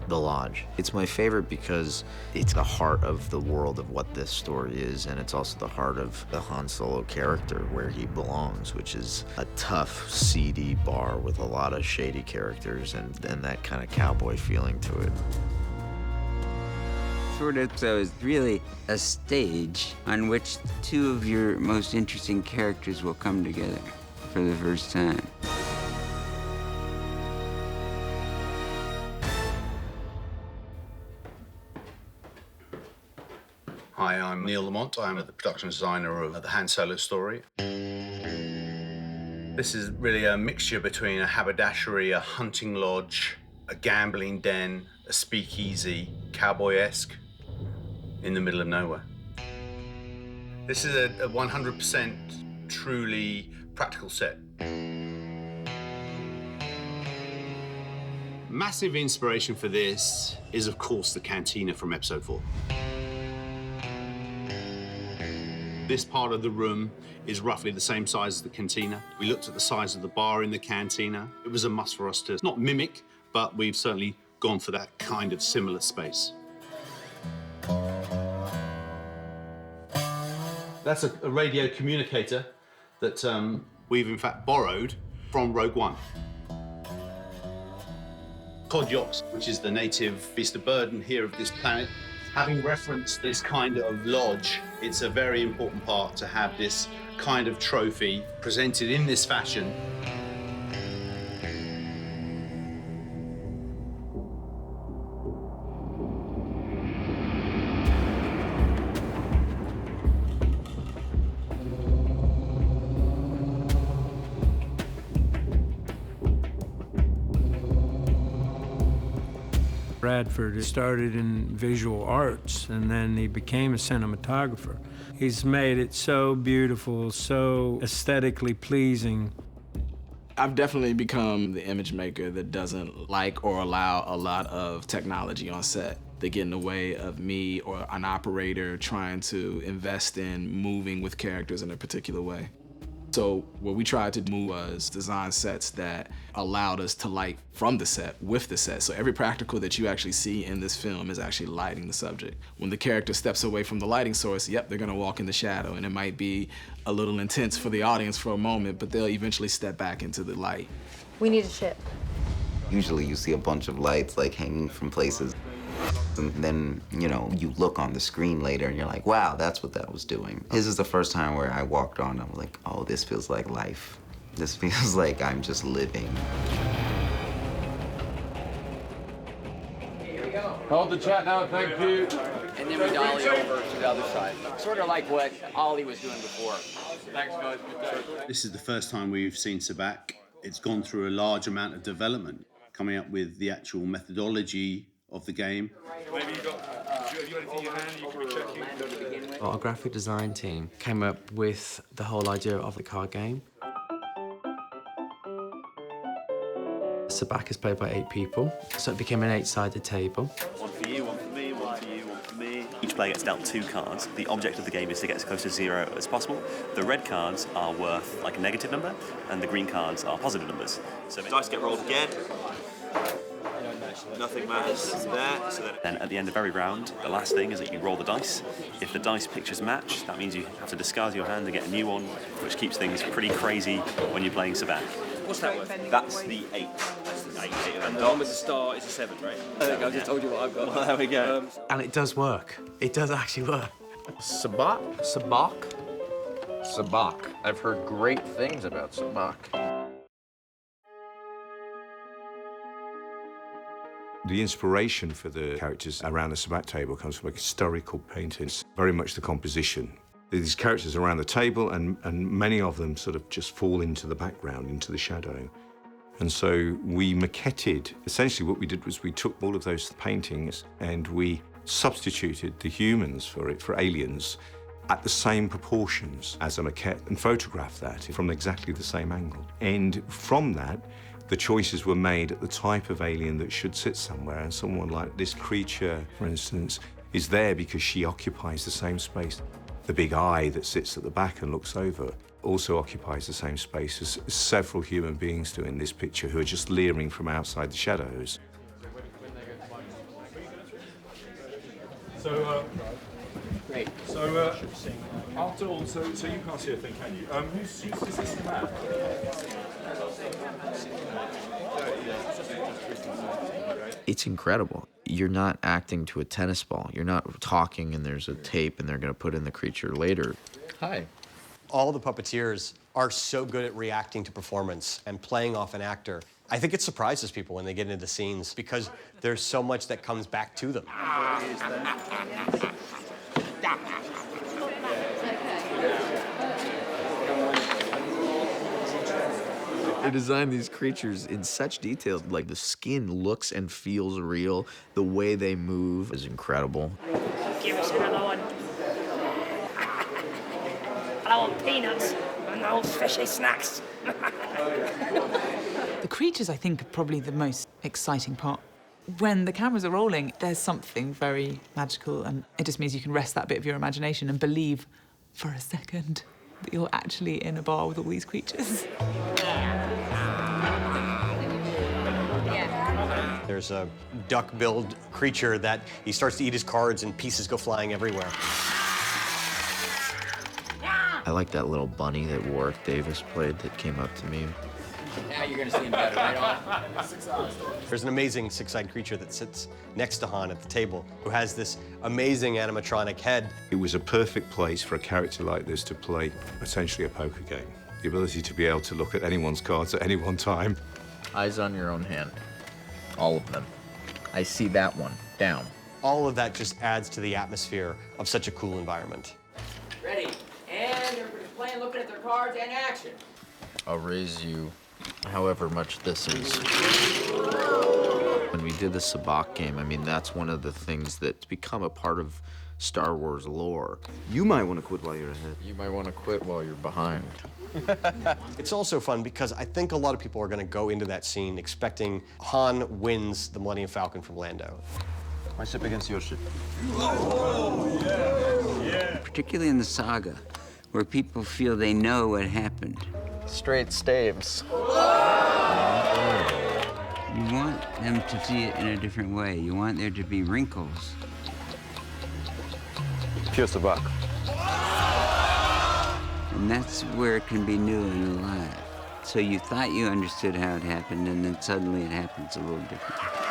The Lodge. It's my favorite because it's the heart of the world of what this story is, and it's also the heart of the Han Solo character, where he belongs, which is a tough, seedy bar with a lot of shady characters and that kind of cowboy feeling to it. Short Ypso is really a stage on which two of your most interesting characters will come together for the first time. Hi, I'm Neil Lamont. I'm the production designer of the Han Solo story. This is really a mixture between a haberdashery, a hunting lodge, a gambling den, a speakeasy, cowboy-esque, in the middle of nowhere. This is a 100% truly practical set. Massive inspiration for this is, of course, the cantina from episode 4. This part of the room is roughly the same size as the cantina. We looked at the size of the bar in the cantina. It was a must for us to not mimic, but we've certainly gone for that kind of similar space. That's a radio communicator that we've in fact borrowed from Rogue One. Cod Yoks, which is the native beast of burden here of this planet. Having referenced this kind of lodge, it's a very important part to have this kind of trophy presented in this fashion. Bradford started in visual arts, and then he became a cinematographer. He's made it so beautiful, so aesthetically pleasing. I've definitely become the image maker that doesn't like or allow a lot of technology on set. They get in the way of me or an operator trying to invest in moving with characters in a particular way. So what we tried to do was design sets that allowed us to light from the set, with the set. So every practical that you actually see in this film is actually lighting the subject. When the character steps away from the lighting source, yep, they're gonna walk in the shadow, and it might be a little intense for the audience for a moment, but they'll eventually step back into the light. We need a ship. Usually you see a bunch of lights like hanging from places. And then, you know, you look on the screen later and you're like, wow, that's what that was doing. This is the first time where I walked on and I'm like, oh, this feels like life. This feels like I'm just living. Here we go. Hold the chat now, thank you. And then we dolly over to the other side. Sort of like what Ollie was doing before. Thanks, guys. This is the first time we've seen Sabak. It's gone through a large amount of development, coming up with the actual methodology of the game. Maybe you got anything in your hand you can be checking? Our graphic design team came up with the whole idea of the card game. Sabak is played by 8 people, so it became an 8-sided table. One for you, one for me, one for you, one for me. Each player gets dealt 2 cards. The object of the game is to get as close to 0 as possible. The red cards are worth like a negative number, and the green cards are positive numbers. So the dice get rolled again. Nothing matters there. So then at the end of every round, the last thing is that you roll the dice. If the dice pictures match, that means you have to discard your hand and get a new one, which keeps things pretty crazy when you're playing Sabak. What's that worth? That's the 8. That's the 8. And the one with the star is a 7, right? I think I just told you what I've got. Well, there we go. And it does work. It does actually work. Sabak? Sabak? Sabak. I've heard great things about Sabak. The inspiration for the characters around the Sabak table comes from historical paintings, very much the composition. These characters around the table, and many of them sort of just fall into the background, into the shadow. And so we maquetted. Essentially what we did was we took all of those paintings and we substituted the humans for aliens at the same proportions as a maquette and photographed that from exactly the same angle. And from that, the choices were made at the type of alien that should sit somewhere, and someone like this creature, for instance, is there because she occupies the same space. The big eye that sits at the back and looks over also occupies the same space as several human beings do in this picture who are just leering from outside the shadows. So you can't see a thing, can you? Who's this the map? It's incredible. You're not acting to a tennis ball. You're not talking and there's a tape and they're going to put in the creature later. Hi. All the puppeteers are so good at reacting to performance and playing off an actor. I think it surprises people when they get into scenes because there's so much that comes back to them. They designed these creatures in such detail. Like, the skin looks and feels real. The way they move is incredible. Give us another one. I want peanuts and those fishy snacks. The creatures, I think, are probably the most exciting part. When the cameras are rolling, there's something very magical, and it just means you can rest that bit of your imagination and believe for a second that you're actually in a bar with all these creatures. There's a duck-billed creature that he starts to eat his cards and pieces go flying everywhere. I like that little bunny that Warwick Davis played that came up to me. Now you're gonna see him better, right on? There's an amazing six-eyed creature that sits next to Han at the table, who has this amazing animatronic head. It was a perfect place for a character like this to play essentially a poker game. The ability to be able to look at anyone's cards at any one time. Eyes on your own hand. All of them. I see that one. Down. All of that just adds to the atmosphere of such a cool environment. Ready, and everybody's playing, looking at their cards, and action. I'll raise you however much this is. When we did the Sabacc game, I mean, that's one of the things that's become a part of Star Wars lore. You might want to quit while you're ahead. You might want to quit while you're behind. It's also fun because I think a lot of people are going to go into that scene expecting Han wins the Millennium Falcon from Lando. My ship against your ship. Particularly in the saga, where people feel they know what happened. Straight staves. You want them to see it in a different way. You want there to be wrinkles. Pure Sabacc. And that's where it can be new and alive. So you thought you understood how it happened, and then suddenly it happens a little different.